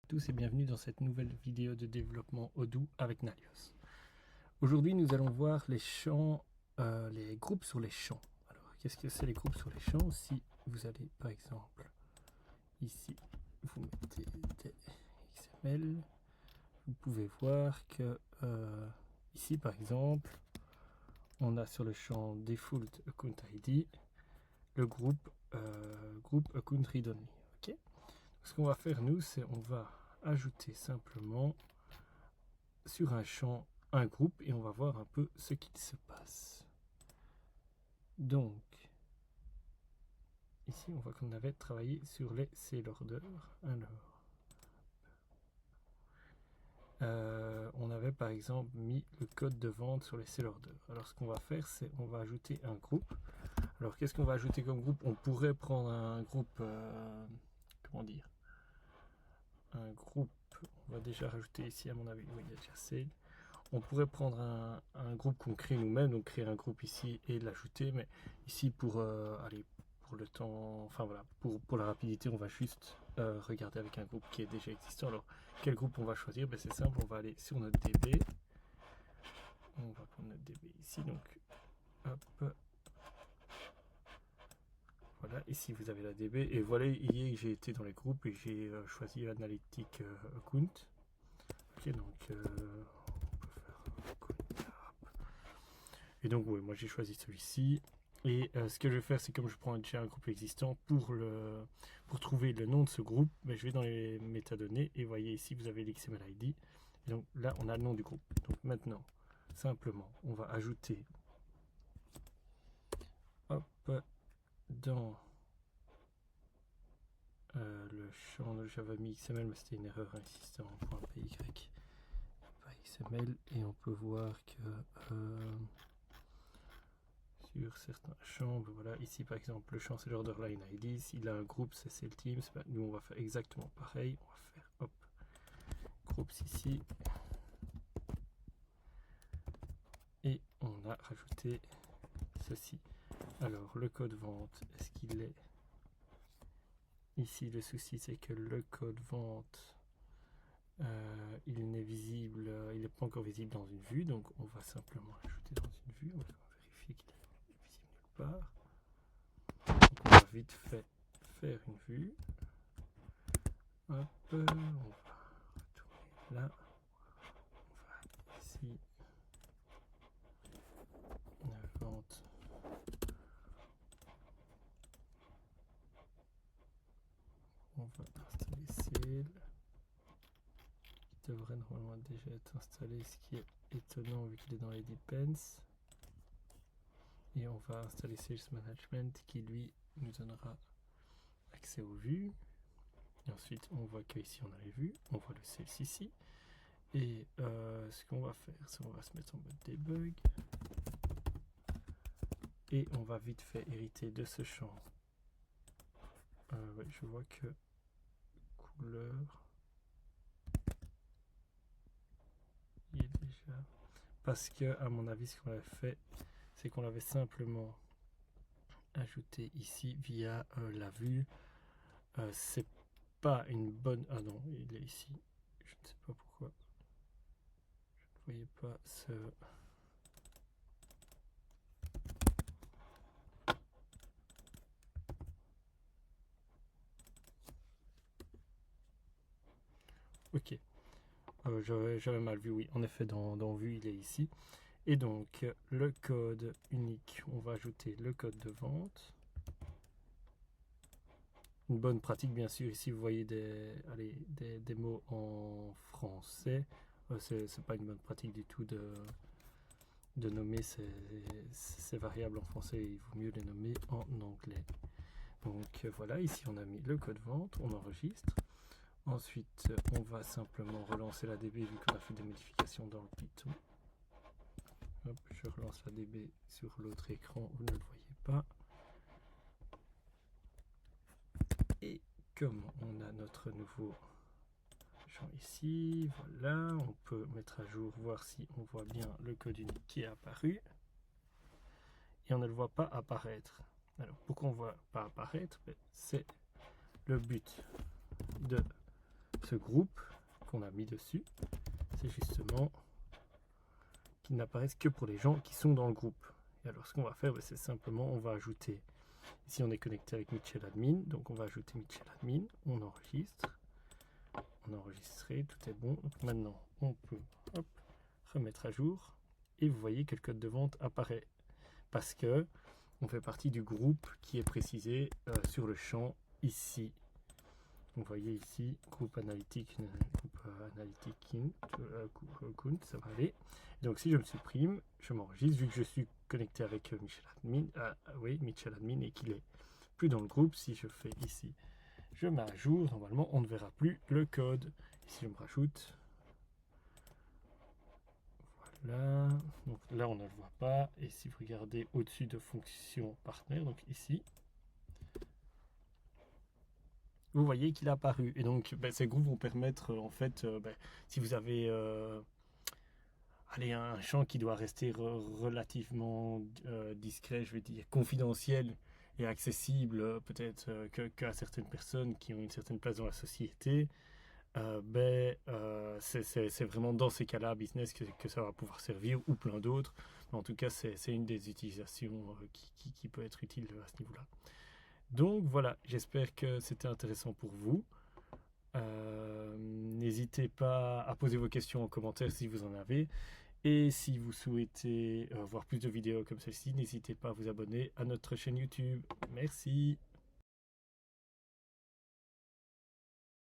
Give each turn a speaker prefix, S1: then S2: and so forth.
S1: Tous et bienvenue dans cette nouvelle vidéo de développement Odoo avec Nalios. Aujourd'hui nous allons voir les champs, les groupes sur les champs. Alors qu'est-ce que c'est les groupes sur les champs? Si vous allez par exemple ici, vous mettez des XML, vous pouvez voir que ici par exemple on a sur le champ Default Account ID le groupe Account Read Only. Okay, ce qu'on va faire nous, c'est on va ajouter simplement sur un champ un groupe et on va voir un peu ce qu'il se passe. Donc ici on voit qu'on avait travaillé sur les sale orders. Alors on avait par exemple mis le code de vente sur les sale orders. Alors ce qu'on va faire, c'est on va ajouter un groupe. Alors qu'est-ce qu'on va ajouter comme groupe? On pourrait prendre un groupe, comment dire, un groupe, on va déjà rajouter ici à mon avis, oui il y a déjà sale. On pourrait prendre un groupe qu'on crée nous-mêmes, donc créer un groupe ici et l'ajouter, mais ici pour pour le temps, enfin voilà, pour la rapidité, on va juste regarder avec un groupe qui est déjà existant. Alors quel groupe on va choisir? Ben, c'est simple, on va aller sur notre DB, on va prendre notre DB ici, donc hop, voilà, ici vous avez la DB, et voilà, hier j'ai été dans les groupes et j'ai choisi Analytic Account. Ok, donc et donc oui, moi j'ai choisi celui-ci. Et ce que je vais faire, c'est comme je prends déjà un groupe existant pour trouver le nom de ce groupe, ben, je vais dans les métadonnées et voyez ici vous avez l'XML ID. Et donc là on a le nom du groupe. Donc maintenant, simplement, on va ajouter hop, dans le champ de Java mis XML, mais c'était une erreur ici, c'était en .py, pas XML, et on peut voir que sur certains champs, voilà, ici par exemple le champ c'est l'orderline ID, s'il a un groupe c'est cell teams, ben, nous on va faire exactement pareil, on va faire hop, groups ici, et on a rajouté ceci. Alors le code vente, est-ce qu'il est ici? Le souci c'est que le code vente il n'est visible, il n'est pas encore visible dans une vue, donc on va simplement l'ajouter dans une vue, on va vérifier qu'il est visible nulle part. Donc on va vite fait faire une vue. Hop, on va retourner là. On va ici. La vente. On va installer Sale. Qui devrait normalement déjà être installé, ce qui est étonnant vu qu'il est dans les depends. Et on va installer Sales Management qui lui nous donnera accès aux vues. Et ensuite on voit qu'ici on a les vues, on voit le Sales ici. Et ce qu'on va faire, c'est qu'on va se mettre en mode debug. Et on va vite fait hériter de ce champ. Ouais, je vois que couleur, il est déjà. Parce que, à mon avis, ce qu'on avait fait, c'est qu'on l'avait simplement ajouté ici via la vue. C'est pas une bonne. Ah non, il est ici. Je ne sais pas pourquoi. Je ne voyais pas ce. Ok. J'avais mal vu, oui. En effet, dans vue, il est ici. Et donc, le code unique, on va ajouter le code de vente. Une bonne pratique, bien sûr. Ici, vous voyez des mots en français. C'est pas une bonne pratique du tout de nommer ces variables en français. Il vaut mieux les nommer en anglais. Donc voilà, ici on a mis le code vente, on enregistre. Ensuite, on va simplement relancer la DB vu qu'on a fait des modifications dans le Python. Hop, je relance la DB sur l'autre écran, vous ne le voyez pas. Et comme on a notre nouveau champ ici, voilà, on peut mettre à jour, voir si on voit bien le code unique qui est apparu. Et on ne le voit pas apparaître. Alors pourquoi on ne voit pas apparaître? C'est le but de ce groupe qu'on a mis dessus, c'est justement qu'il n'apparaisse que pour les gens qui sont dans le groupe. Et alors ce qu'on va faire, c'est simplement, on va ajouter, ici on est connecté avec Mitchell Admin, donc on va ajouter Mitchell Admin, on enregistre, on a enregistré, tout est bon. Donc maintenant on peut remettre à jour et vous voyez que le code de vente apparaît parce que on fait partie du groupe qui est précisé sur le champ ici. Vous voyez ici, groupe analytique, ça va aller. Donc si je me supprime, je m'enregistre, vu que je suis connecté avec Mitchell Admin et qu'il est plus dans le groupe. Si je fais ici, je mets à jour, normalement on ne verra plus le code. Ici je me rajoute, voilà, donc là on ne le voit pas. Et si vous regardez au-dessus de fonction partenaire, donc ici, vous voyez qu'il a apparu. Et donc ces groupes vont permettre en fait, si vous avez un champ qui doit rester relativement discret, je vais dire confidentiel et accessible peut-être qu'à certaines personnes qui ont une certaine place dans la société, c'est vraiment dans ces cas-là business que ça va pouvoir servir, ou plein d'autres. Mais en tout cas, c'est une des utilisations qui peut être utile à ce niveau-là. Donc voilà, j'espère que c'était intéressant pour vous. N'hésitez pas à poser vos questions en commentaire si vous en avez. Et si vous souhaitez voir plus de vidéos comme celle-ci, n'hésitez pas à vous abonner à notre chaîne YouTube. Merci.